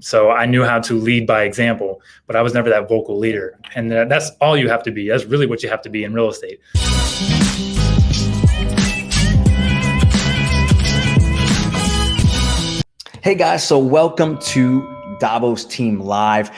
So I knew how to lead by example, but I was never that vocal leader. And that's all you have to be. That's really what you have to be in real estate. Hey guys, so welcome to Davos Team Live.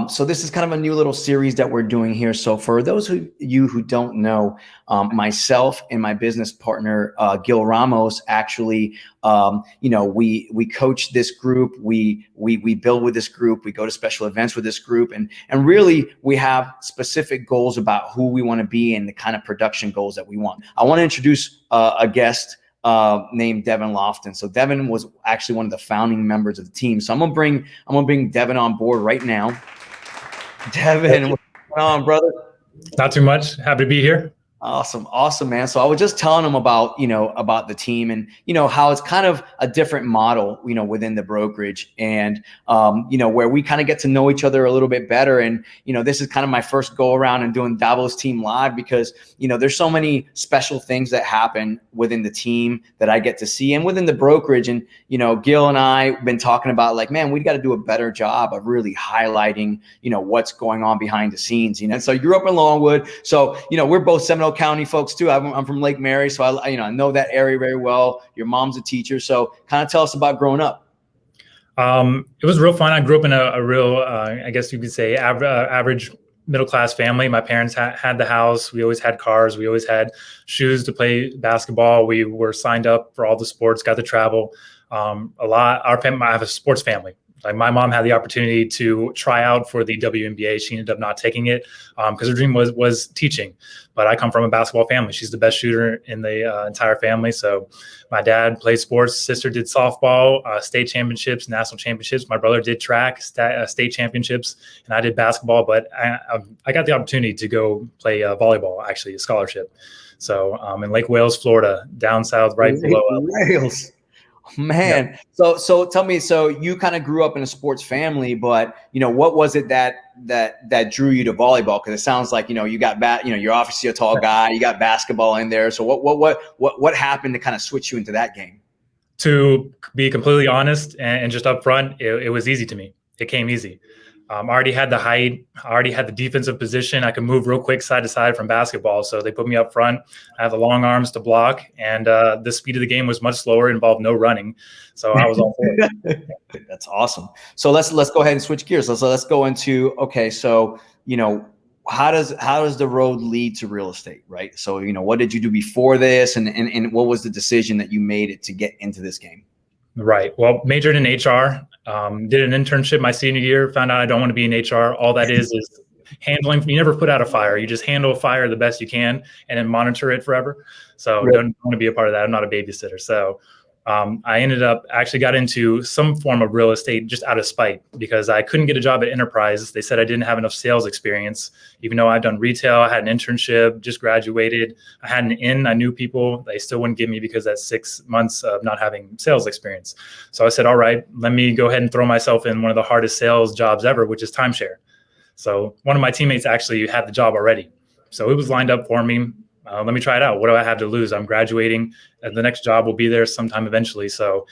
So this is kind of a new little series that we're doing here. So for those of you who don't know, myself and my business partner, Gil Ramos, actually, we coach this group. We build with this group. We go to special events with this group, and really we have specific goals about who we want to be and the kind of production goals that we want. I want to introduce a guest named Devin Lofton. So Devin was actually one of the founding members of the team. So I'm gonna bring Devin on board right now. Devin, what's going on, brother? Not too much. Happy to be here. Awesome, man. So I was just telling him about the team and, how it's kind of a different model, within the brokerage and, where we kind of get to know each other a little bit better. And, this is kind of my first go around and doing Davos Team Live because, there's so many special things that happen within the team that I get to see and within the brokerage. And, Gil and I have been talking about like, man, we got to do a better job of really highlighting, what's going on behind the scenes, So you grew up in Longwood. So, we're both Seminole County folks too. I'm from Lake Mary, so I know that area very well. Your mom's a teacher, so kind of tell us about growing up. It was real fun. I grew up in a real, I guess you could say, average middle class family. My parents had the house. We always had cars. We always had shoes to play basketball. We were signed up for all the sports. Got to travel a lot. I have a sports family. Like my mom had the opportunity to try out for the WNBA. She ended up not taking it because her dream was teaching. But I come from a basketball family. She's the best shooter in the entire family. So my dad played sports. Sister did softball, state championships, national championships. My brother did track, state championships, and I did basketball. But I got the opportunity to go play volleyball, actually, a scholarship. So in Lake Wales, Florida, down south, right below Wales. Man, yep. So tell me, so you kind of grew up in a sports family, but what was it that drew you to volleyball? Because it sounds like you got you're obviously a tall guy, you got basketball in there. So what happened to kind of switch you into that game? To be completely honest and just upfront, it was easy to me. It came easy. I already had the height. I already had the defensive position. I could move real quick side to side from basketball. So they put me up front. I have the long arms to block. And the speed of the game was much slower, involved no running. So I was all for it. That's awesome. So let's go ahead and switch gears. So let's go into, okay, so, how does the road lead to real estate, right? So, what did you do before this? And what was the decision that you made to get into this game? Right. Well, majored in HR. Did an internship my senior year, found out I don't want to be in HR. All that is handling. You never put out a fire. You just handle a fire the best you can and then monitor it forever. So don't want to be a part of that. I'm not a babysitter. So I ended up actually got into some form of real estate just out of spite because I couldn't get a job at Enterprise. They said I didn't have enough sales experience, even though I'd done retail. I had an internship, just graduated. I had an in. I knew people. They still wouldn't give me because that's 6 months of not having sales experience. So I said, all right, let me go ahead and throw myself in one of the hardest sales jobs ever, which is timeshare. So one of my teammates actually had the job already. So it was lined up for me. Let me try it out. What do I have to lose? I'm graduating. The next job will be there sometime eventually. So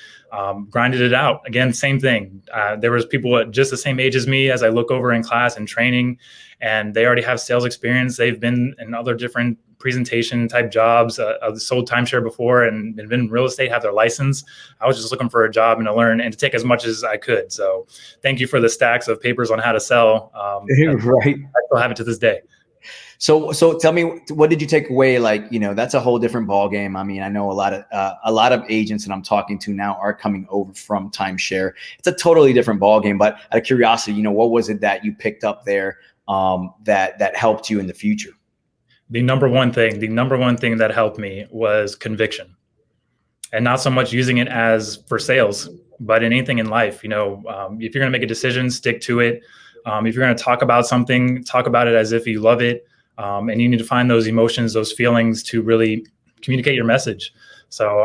grinded it out. Again, same thing. There was people at just the same age as me as I look over in class and training, and they already have sales experience. They've been in other different presentation type jobs. I've sold timeshare before and been in real estate, have their license. I was just looking for a job and to learn and to take as much as I could. So thank you for the stacks of papers on how to sell. Right. I still have it to this day. So tell me, what did you take away? Like, that's a whole different ball game. I mean, I know a lot of agents that I'm talking to now are coming over from timeshare. It's a totally different ball game. But out of curiosity, what was it that you picked up there that helped you in the future? The number one thing that helped me was conviction, and not so much using it as for sales, but in anything in life. If you're going to make a decision, stick to it. If you're going to talk about something, talk about it as if you love it. And you need to find those emotions, those feelings to really communicate your message. So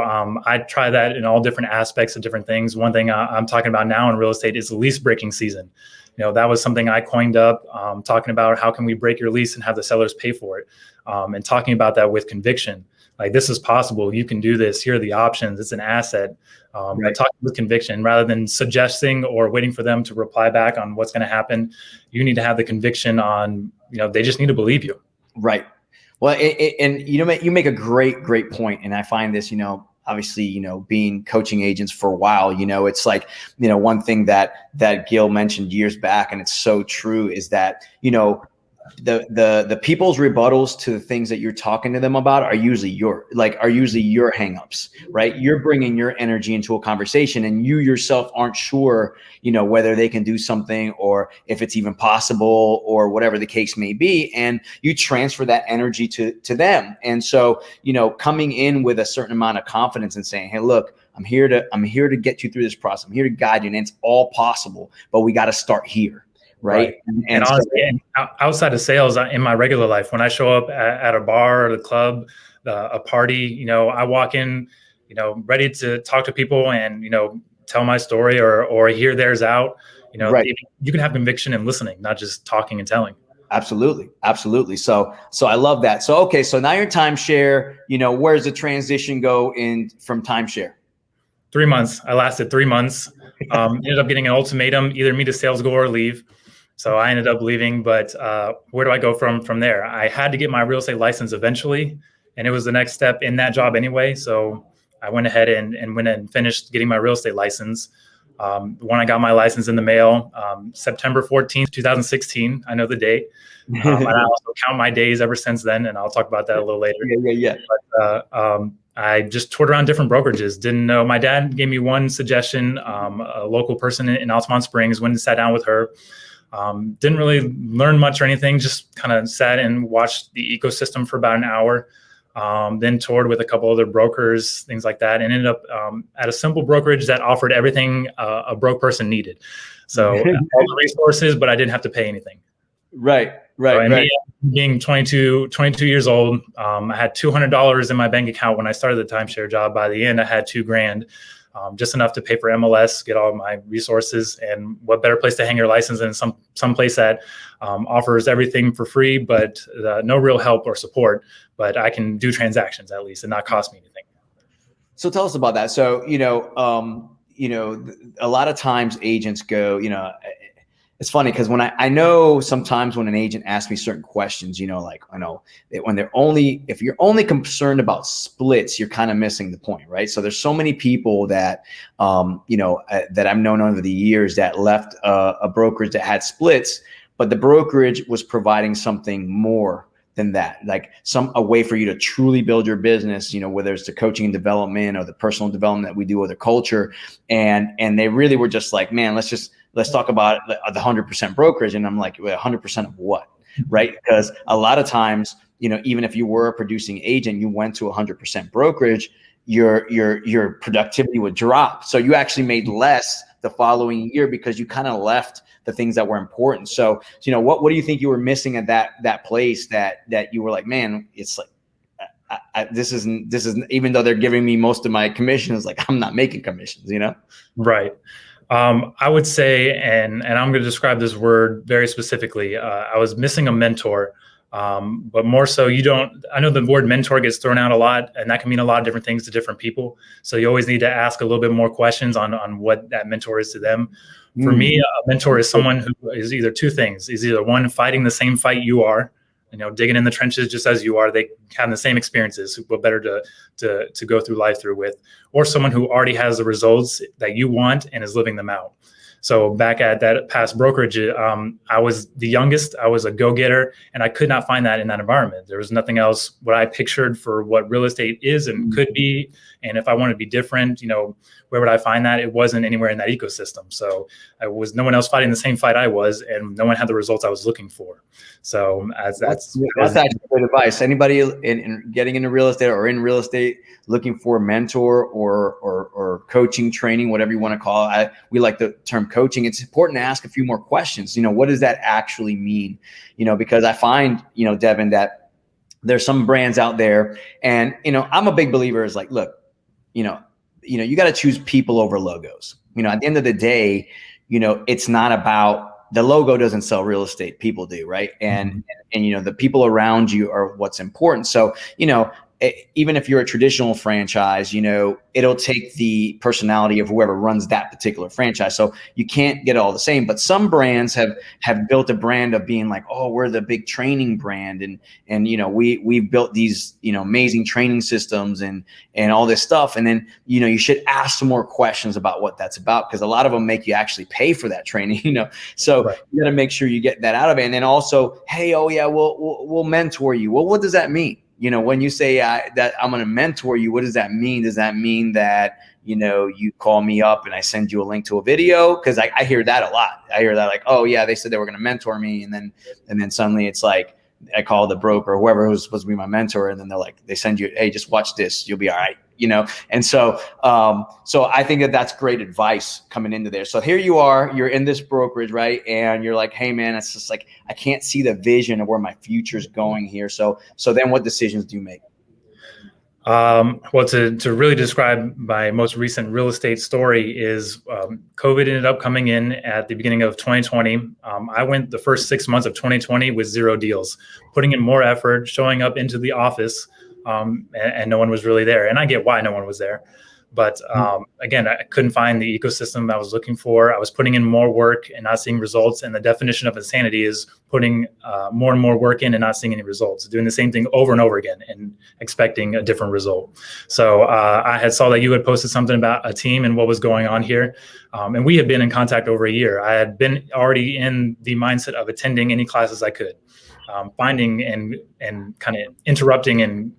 I try that in all different aspects of different things. One thing I'm talking about now in real estate is the lease breaking season. That was something I coined up, talking about how can we break your lease and have the sellers pay for it, and talking about that with conviction. like, this is possible. You can do this. Here are the options. It's an asset. But talking with conviction rather than suggesting or waiting for them to reply back on what's going to happen. You need to have the conviction on, they just need to believe you. Right. Well, and you make a great point. And I find this, obviously, being coaching agents for a while, it's like, one thing that Gil mentioned years back, and it's so true, is that, the people's rebuttals to the things that you're talking to them about are usually your hangups, right? You're bringing your energy into a conversation, and you yourself aren't sure, whether they can do something or if it's even possible or whatever the case may be. And you transfer that energy to them. And so, coming in with a certain amount of confidence and saying, hey, look, I'm here to get you through this process. I'm here to guide you, and it's all possible, but we got to start here. Right. And honestly, outside of sales, in my regular life, when I show up at a bar or the club, a party, I walk in, ready to talk to people and, tell my story or hear theirs out. You can have conviction in listening, not just talking and telling. Absolutely. So I love that. So, okay. So now you're timeshare, where's the transition go in from timeshare? 3 months. I lasted 3 months. Ended up getting an ultimatum, either meet a sales goal or leave. So I ended up leaving, but where do I go from there? I had to get my real estate license eventually, and it was the next step in that job anyway. So I went ahead and went and finished getting my real estate license. When I got my license in the mail, September 14th, 2016, I know the date. And I also count my days ever since then, and I'll talk about that a little later. Yeah. But I just toured around different brokerages. Didn't know. My dad gave me one suggestion, a local person in Altamont Springs. Went and sat down with her. Didn't really learn much or anything, just kind of sat and watched the ecosystem for about an hour. Then toured with a couple other brokers, things like that, and ended up at a simple brokerage that offered everything a broke person needed. So all the resources, but I didn't have to pay anything. Right. Me, being 22 years old, I had $200 in my bank account when I started the timeshare job. By the end, I had $2,000. Just enough to pay for MLS, get all my resources, and what better place to hang your license than some place that offers everything for free, but no real help or support. But I can do transactions at least and not cost me anything. So tell us about that. So a lot of times agents go, it's funny because when I know sometimes when an agent asks me certain questions, like I know that if you're only concerned about splits, you're kind of missing the point, right? So there's so many people that, that I've known over the years that left a brokerage that had splits, but the brokerage was providing something more than that, like a way for you to truly build your business, whether it's the coaching and development or the personal development that we do or the culture. And they really were just like, man, let's talk about the 100% brokerage. And I'm like, 100% of what? Right. Because a lot of times, even if you were a producing agent, you went to 100% brokerage, your productivity would drop. So you actually made less the following year because you kind of left the things that were important. So, what do you think you were missing at that place that you were like, man, it's like, this isn't, even though they're giving me most of my commissions, like I'm not making commissions, Right. I would say, and I'm going to describe this word very specifically. I was missing a mentor, but more so I know the word mentor gets thrown out a lot, and that can mean a lot of different things to different people. So you always need to ask a little bit more questions on what that mentor is to them. For me, a mentor is someone who is either two things. Is either one, fighting the same fight you are, digging in the trenches just as you are. They have the same experiences. What better to go through life through with, or someone who already has the results that you want and is living them out. So back at that past brokerage, I was the youngest. I was a go-getter, and I could not find that in that environment. There was nothing else what I pictured for what real estate is and could be. And if I wanted to be different, where would I find that? It wasn't anywhere in that ecosystem. So no one else fighting the same fight I was, and no one had the results I was looking for. So that's actually good advice. Anybody in getting into real estate or in real estate looking for a mentor or coaching, training, whatever you want to call it. We like the term coaching. It's important to ask a few more questions. What does that actually mean? Because I find, Devin, that there's some brands out there, and I'm a big believer is like, look, you got to choose people over logos. At the end of the day, it's not about the logo doesn't sell real estate. People do, right? And the people around you are what's important. So, even if you're a traditional franchise, it'll take the personality of whoever runs that particular franchise. So you can't get all the same, but some brands have built a brand of being like, oh, we're the big training brand. And we've built these, amazing training systems and all this stuff. And then, you should ask some more questions about what that's about, because a lot of them make you actually pay for that training, so Right. you got to make sure you get that out of it. And then also, hey, oh yeah, we'll mentor you. Well, what does that mean? When you say that I'm going to mentor you, what does that mean? Does that mean that, you call me up and I send you a link to a video? Because I hear that a lot. I hear that like, oh yeah, they said they were going to mentor me. And then suddenly it's like, I call the broker or whoever who's supposed to be my mentor. And then they send you, hey, just watch this. You'll be all right. And so I think that's great advice coming into there. So here you are, you're in this brokerage, right? And you're like, hey man, it's just like, I can't see the vision of where my future's going here. So then what decisions do you make? Well, to really describe my most recent real estate story is COVID ended up coming in at the beginning of 2020. I went the first 6 months of 2020 with 0 deals, putting in more effort, showing up into the office, and no one was really there. And I get why no one was there. But again, I couldn't find the ecosystem I was looking for. I was putting in more work and not seeing results. And the definition of insanity is putting more and more work in and not seeing any results, doing the same thing over and over again and expecting a different result. So I had saw that you had posted something about a team and what was going on here. And we had been in contact over a year. I had been already in the mindset of attending any classes I could, finding and kind of interrupting and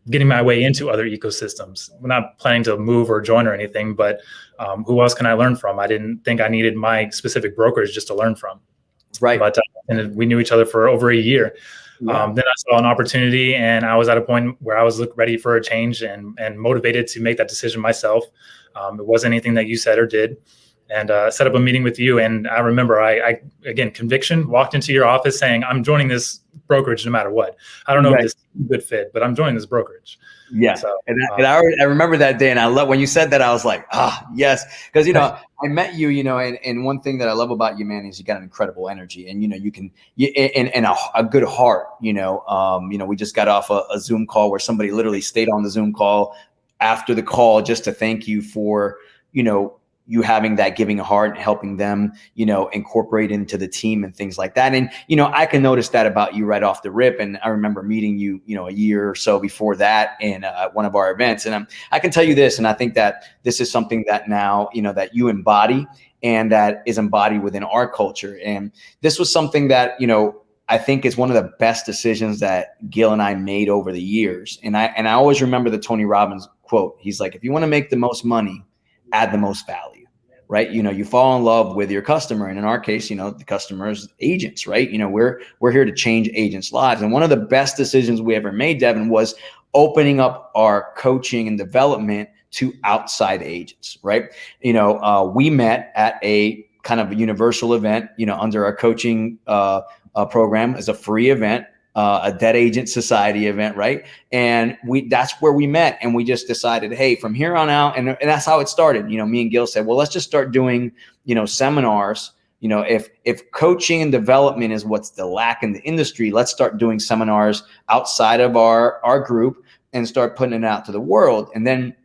getting my way into other ecosystems. We're not planning to move or join or anything, but who else can I learn from? I didn't think I needed my specific brokerage just to learn from. Right. But and we knew each other for over a year. Yeah. Then I saw an opportunity, and I was at a point where I was ready for a change and motivated to make that decision myself. It wasn't anything that you said or did. And set up a meeting with you. And I remember I again, conviction, walked into your office saying, I'm joining this brokerage no matter what. I don't know if this is a good fit, but I'm joining this brokerage. Yeah. So, and I remember that day, and I love when you said that, I was like, yes. Because, I met you, and one thing that I love about you, man, is you got an incredible energy, and, you can, and a good heart, we just got off a Zoom call where somebody literally stayed on the Zoom call after the call just to thank you for, you having that giving heart and helping them, incorporate into the team and things like that. And, I can notice that about you right off the rip. And I remember meeting you, a year or so before that in one of our events. And I can tell you this, and I think that this is something that now, that you embody and that is embodied within our culture. And this was something that, I think is one of the best decisions that Gil and I made over the years. And I always remember the Tony Robbins quote. He's like, if you want to make the most money, add the most value. Right. You fall in love with your customer. And in our case, the customer's agents, right? We're here to change agents' lives. And one of the best decisions we ever made, Devin, was opening up our coaching and development to outside agents, right? We met at a kind of a universal event, under our coaching program as a free event. A dead agent society event, right? And that's where we met, and we just decided, hey, from here on out, and that's how it started. Me and Gil said, well, let's just start doing, seminars. If coaching and development is what's the lack in the industry, let's start doing seminars outside of our group and start putting it out to the world. And then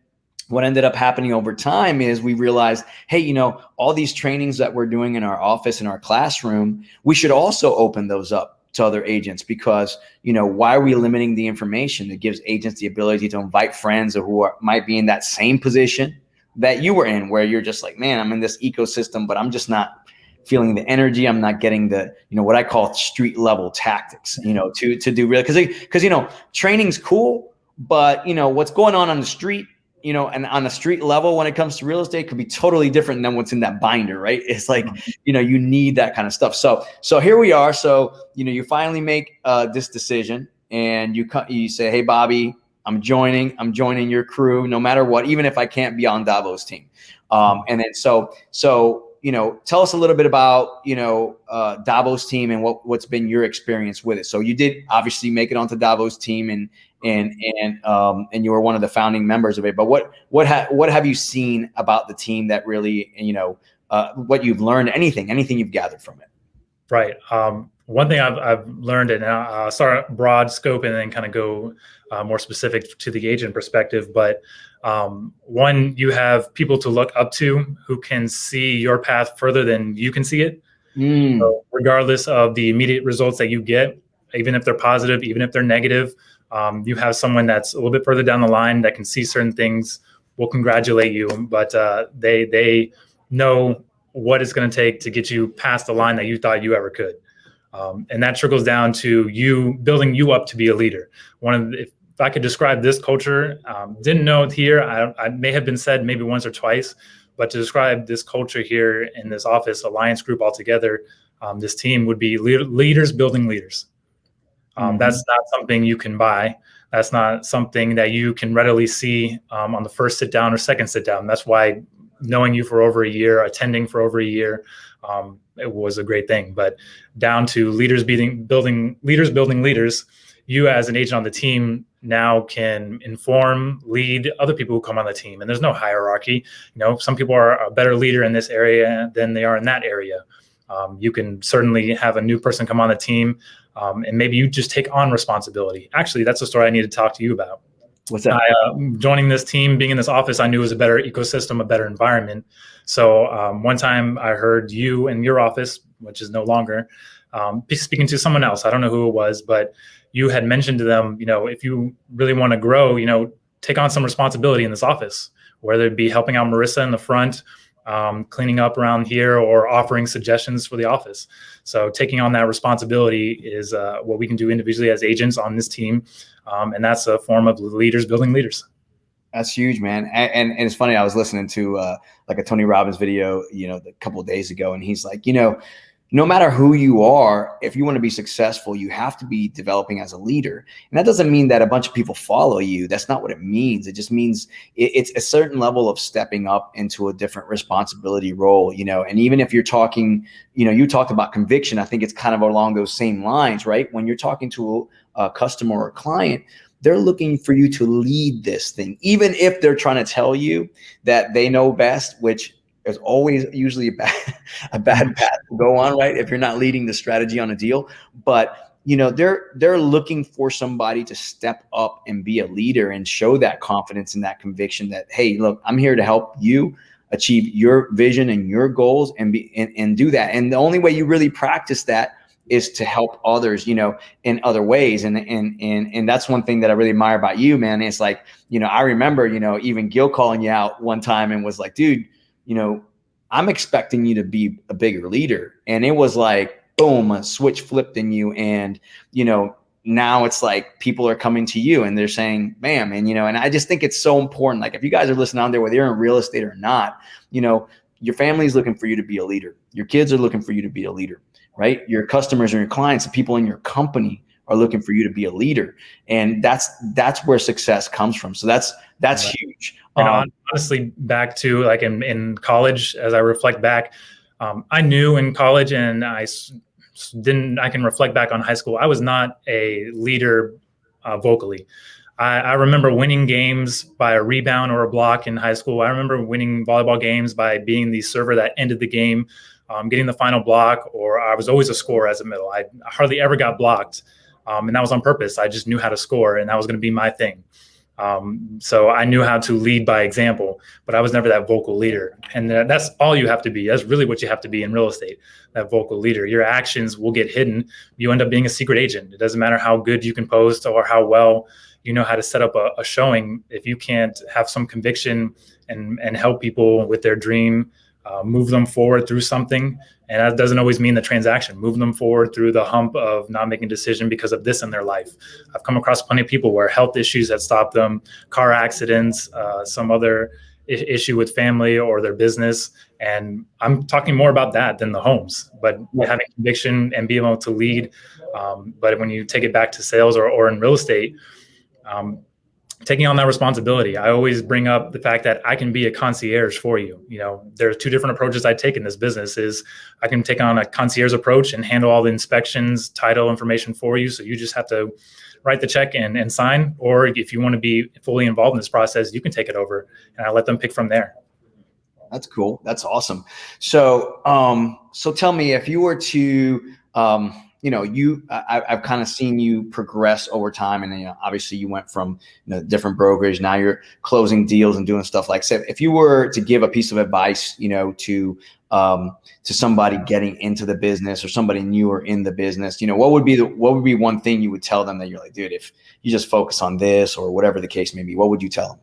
what ended up happening over time is we realized, hey, all these trainings that we're doing in our office, in our classroom, we should also open those up to other agents, because, why are we limiting the information that gives agents the ability to invite friends who might be in that same position that you were in, where you're just like, man, I'm in this ecosystem, but I'm just not feeling the energy. I'm not getting the, what I call street level tactics, to do real, because training's cool, but what's going on the street, and on the street level, when it comes to real estate, could be totally different than what's in that binder, right? It's like, you need that kind of stuff. So here we are. So, you finally make this decision, and you say, hey, Bobby, I'm joining your crew, no matter what, even if I can't be on Davos' team. And then, so, tell us a little bit about, Davos' team and what's been your experience with it. So you did obviously make it onto Davos' team, and you were one of the founding members of it. But what have you seen about the team that really, what you've learned, anything you've gathered from it? Right. One thing I've learned, and I'll start broad scope and then kind of go more specific to the agent perspective. But one, you have people to look up to who can see your path further than you can see it. Mm. So regardless of the immediate results that you get, even if they're positive, even if they're negative, you have someone that's a little bit further down the line that can see certain things, will congratulate you, but they know what it's going to take to get you past the line that you thought you ever could. And that trickles down to you building you up to be a leader. If I could describe this culture, didn't know it here. I may have been said maybe once or twice, but to describe this culture here in this office, Alliance Group altogether, this team would be leaders building leaders. That's not something you can buy. That's not something that you can readily see on the first sit down or second sit down. That's why knowing you for over a year, attending for over a year, it was a great thing. But down to building leaders, you as an agent on the team now can inform, lead other people who come on the team. And there's no hierarchy. Some people are a better leader in this area than they are in that area. You can certainly have a new person come on the team, and maybe you just take on responsibility. Actually, that's a story I need to talk to you about. What's that? Joining this team, being in this office, I knew it was a better ecosystem, a better environment. So one time I heard you in your office, which is no longer, speaking to someone else. I don't know who it was, but you had mentioned to them, if you really want to grow, take on some responsibility in this office, whether it be helping out Marissa in the front, cleaning up around here, or offering suggestions for the office. So taking on that responsibility is what we can do individually as agents on this team. And that's a form of leaders building leaders. That's huge, man. And it's funny. I was listening to like a Tony Robbins video, a couple of days ago, and he's like, no matter who you are, if you want to be successful, you have to be developing as a leader. And that doesn't mean that a bunch of people follow you. That's not what it means. It just means it's a certain level of stepping up into a different responsibility role, and even if you're talking, you talked about conviction. I think it's kind of along those same lines, right? When you're talking to a customer or a client, they're looking for you to lead this thing, even if they're trying to tell you that they know best, which is always usually a bad path to go on, right? If you're not leading the strategy on a deal. But they're looking for somebody to step up and be a leader and show that confidence and that conviction that, hey, look, I'm here to help you achieve your vision and your goals and do that. And the only way you really practice that is to help others, in other ways. And that's one thing that I really admire about you, man. It's like, I remember, even Gil calling you out one time and was like, dude, I'm expecting you to be a bigger leader. And it was like, boom, a switch flipped in you. And, now it's like people are coming to you and they're saying, bam. And, and I just think it's so important. Like if you guys are listening out there, whether you're in real estate or not, your family is looking for you to be a leader. Your kids are looking for you to be a leader, right? Your customers and your clients, the people in your company are looking for you to be a leader. And that's where success comes from. So that's right. Huge. And honestly, back to like in college, as I reflect back, I knew in college, and I can reflect back on high school, I was not a leader vocally. I remember winning games by a rebound or a block in high school. I remember winning volleyball games by being the server that ended the game, getting the final block, or I was always a scorer as a middle. I hardly ever got blocked. And that was on purpose. I just knew how to score, and that was going to be my thing. So I knew how to lead by example, but I was never that vocal leader. And that's all you have to be. That's really what you have to be in real estate, that vocal leader. Your actions will get hidden. You end up being a secret agent. It doesn't matter how good you can post or how well you know how to set up a showing. If you can't have some conviction and help people with their dream, move them forward through something. And that doesn't always mean the transaction. Move them forward through the hump of not making a decision because of this in their life. I've come across plenty of people where health issues had stopped them, car accidents, some other issue with family or their business. And I'm talking more about that than the homes, but having conviction and being able to lead. But when you take it back to sales or in real estate, taking on that responsibility. I always bring up the fact that I can be a concierge for you. There are two different approaches I take in this business. Is I can take on a concierge approach and handle all the inspections, title information for you. So you just have to write the check and sign. Or if you want to be fully involved in this process, you can take it over and I let them pick from there. That's cool. That's awesome. So, so tell me, if you were to, I've kind of seen you progress over time, and obviously you went from different brokerage. Now you're closing deals and doing stuff like that. If you were to give a piece of advice, to somebody getting into the business or somebody newer in the business, what would be one thing you would tell them that you're like, dude, if you just focus on this or whatever the case may be, what would you tell them?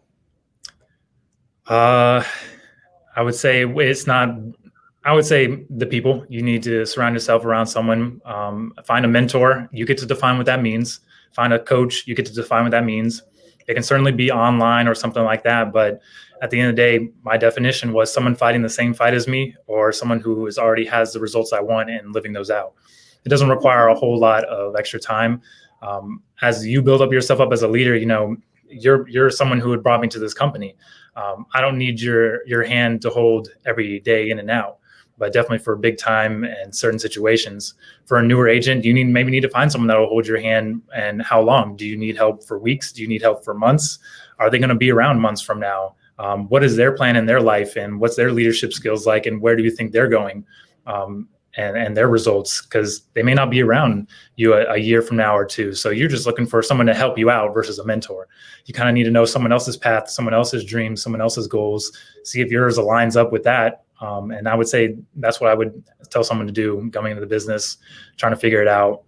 I would say the people. You need to surround yourself around someone. Find a mentor. You get to define what that means. Find a coach. You get to define what that means. It can certainly be online or something like that. But at the end of the day, my definition was someone fighting the same fight as me, or someone who already has the results I want and living those out. It doesn't require a whole lot of extra time. As you build up yourself up as a leader, you're someone who had brought me to this company. I don't need your hand to hold every day in and out, but definitely for big time and certain situations. For a newer agent, you maybe need to find someone that will hold your hand. And how long? Do you need help for weeks? Do you need help for months? Are they going to be around months from now? What is their plan in their life, and what's their leadership skills like, and where do you think they're going? And their results, because they may not be around you a year from now or two. So you're just looking for someone to help you out versus a mentor. You kind of need to know someone else's path, someone else's dreams, someone else's goals, see if yours aligns up with that. And I would say that's what I would tell someone to do coming into the business, trying to figure it out.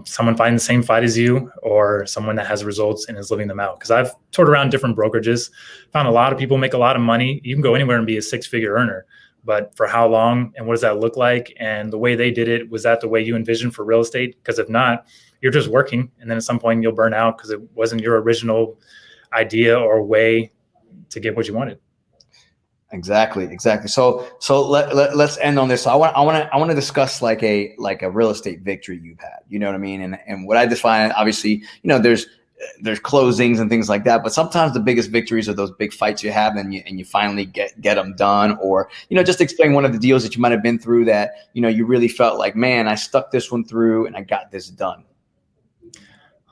Someone fighting the same fight as you, or someone that has results and is living them out. Because I've toured around different brokerages, found a lot of people make a lot of money. You can go anywhere and be a six-figure earner. But for how long, and what does that look like? And the way they did it, was that the way you envisioned for real estate? Because if not, you're just working, and then at some point you'll burn out because it wasn't your original idea or way to get what you wanted. Exactly. So let's end on this. So I want to discuss like a real estate victory you've had. You know what I mean? And what I define, obviously, there's closings and things like that, but sometimes the biggest victories are those big fights you have, and you finally get them done. Or just explain one of the deals that you might have been through that you really felt like, man, I stuck this one through and I got this done.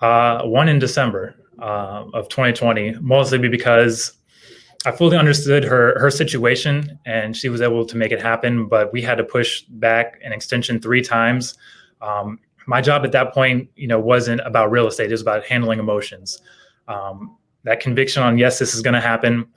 One in December of 2020, mostly because I fully understood her situation, and she was able to make it happen. But we had to push back an extension 3 times. My job at that point, wasn't about real estate. It was about handling emotions. That conviction on, yes, this is going to happen.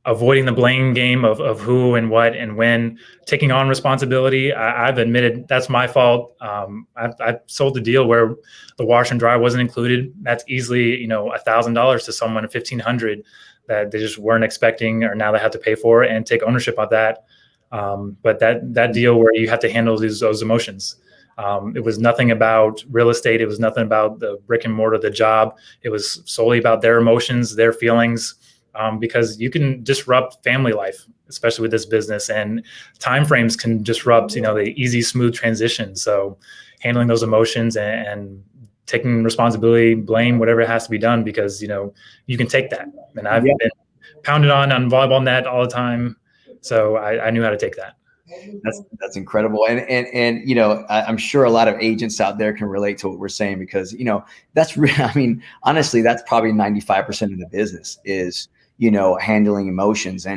Avoiding the blame game of who and what and when, taking on responsibility. I've admitted that's my fault. I've sold the deal where the wash and dry wasn't included. That's easily, $1,000 to someone, $1,500 that they just weren't expecting, or now they have to pay for it, and take ownership of that. But that deal where you have to handle those emotions. It was nothing about real estate. It was nothing about the brick and mortar, the job. It was solely about their emotions, their feelings, because you can disrupt family life, especially with this business, and timeframes can disrupt, the easy, smooth transition. So handling those emotions and taking responsibility, blame, whatever has to be done, because, you can take that. And I've been pounded on volleyball net all the time. So I knew how to take that. That's incredible. And I'm sure a lot of agents out there can relate to what we're saying, because, that's really, honestly, that's probably 95% of the business is, handling emotions.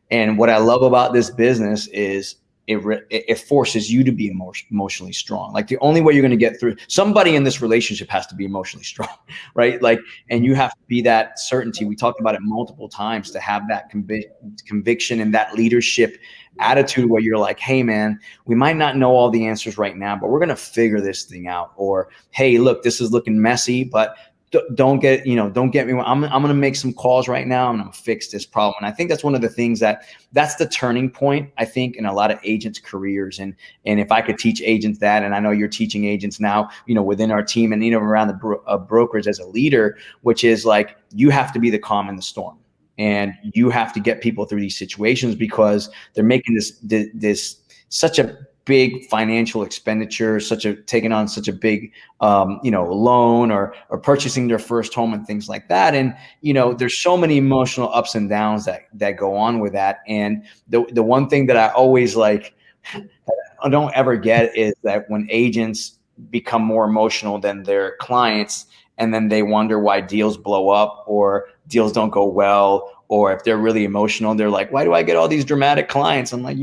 And what I love about this business is it forces you to be emotionally strong. Like, the only way you're going to get through, somebody in this relationship has to be emotionally strong, right? Like, and you have to be that certainty. We talked about it multiple times, to have that conviction and that leadership attitude where you're like, hey man, we might not know all the answers right now, but we're going to figure this thing out. Or, hey, look, this is looking messy, but don't get me wrong. I'm going to make some calls right now. I'm going to fix this problem. And I think that's one of the things that's the turning point, I think, in a lot of agents' careers. And if I could teach agents that, and I know you're teaching agents now, within our team and, around the brokerage as a leader, which is like, you have to be the calm in the storm. And you have to get people through these situations, because they're making this such a big financial expenditure, taking on such a big, loan or purchasing their first home and things like that. And, there's so many emotional ups and downs that go on with that. And the one thing that I always I don't ever get is that when agents become more emotional than their clients, and then they wonder why deals blow up or deals don't go well, or if they're really emotional, they're like, why do I get all these dramatic clients? I'm like,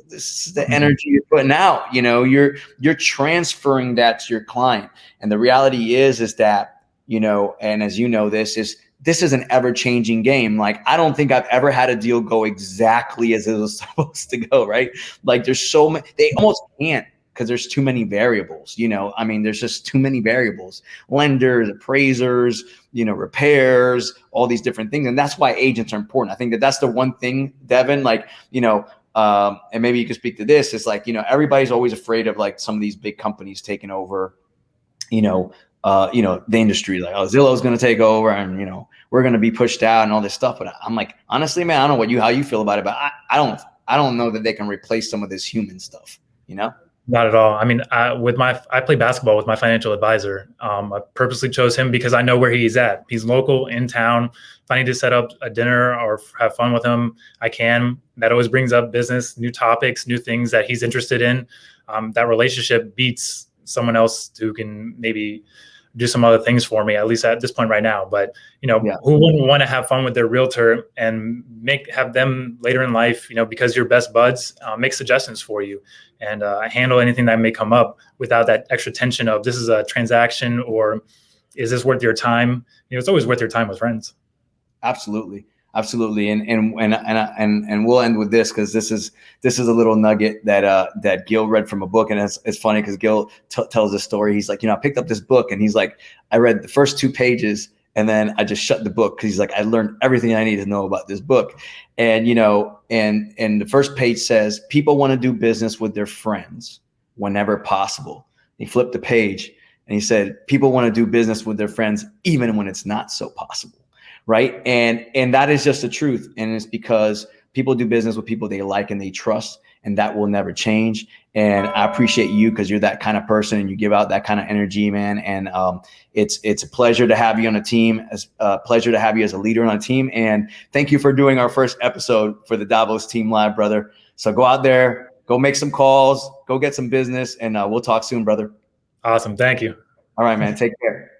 this is the energy you're putting out. You're transferring that to your client. And the reality is that, and as you know, this is an ever-changing game. Like, I don't think I've ever had a deal go exactly as it was supposed to go, right? Like, there's so many, they almost can't, because there's too many variables. There's just too many variables: lenders, appraisers, repairs, all these different things. And that's why agents are important. I think that's the one thing, Devin, like, and maybe you can speak to this, is like, everybody's always afraid of like some of these big companies taking over, the industry, like, oh, Zillow's going to take over, and, we're going to be pushed out and all this stuff. But I'm like, honestly, man, I don't know how you feel about it, but I don't know that they can replace some of this human stuff, Not at all. I mean, I play basketball with my financial advisor. I purposely chose him because I know where he's at. He's local, in town. If I need to set up a dinner or have fun with him, I can. That always brings up business, new topics, new things that he's interested in. That relationship beats someone else who can maybe do some other things for me, at least at this point right now. But, who wouldn't want to have fun with their realtor and have them later in life, because you're best buds, make suggestions for you and handle anything that may come up without that extra tension of, this is a transaction, or is this worth your time? It's always worth your time with friends. Absolutely. Absolutely. And we'll end with this, because this is a little nugget that Gil read from a book. And it's funny because Gil tells a story. He's like, I picked up this book, and he's like, I read the first 2 pages and then I just shut the book, because he's like, I learned everything I need to know about this book. And, and the first page says, people want to do business with their friends whenever possible. He flipped the page and he said, people want to do business with their friends even when it's not so possible. Right. And that is just the truth. And it's because people do business with people they like and they trust, and that will never change. And I appreciate you, because you're that kind of person and you give out that kind of energy, man. And it's a pleasure to have you on a team, as a pleasure to have you as a leader on a team. And thank you for doing our first episode for the Davos Team Live, brother. So go out there, go make some calls, go get some business, and we'll talk soon, brother. Awesome. Thank you. All right, man. Take care.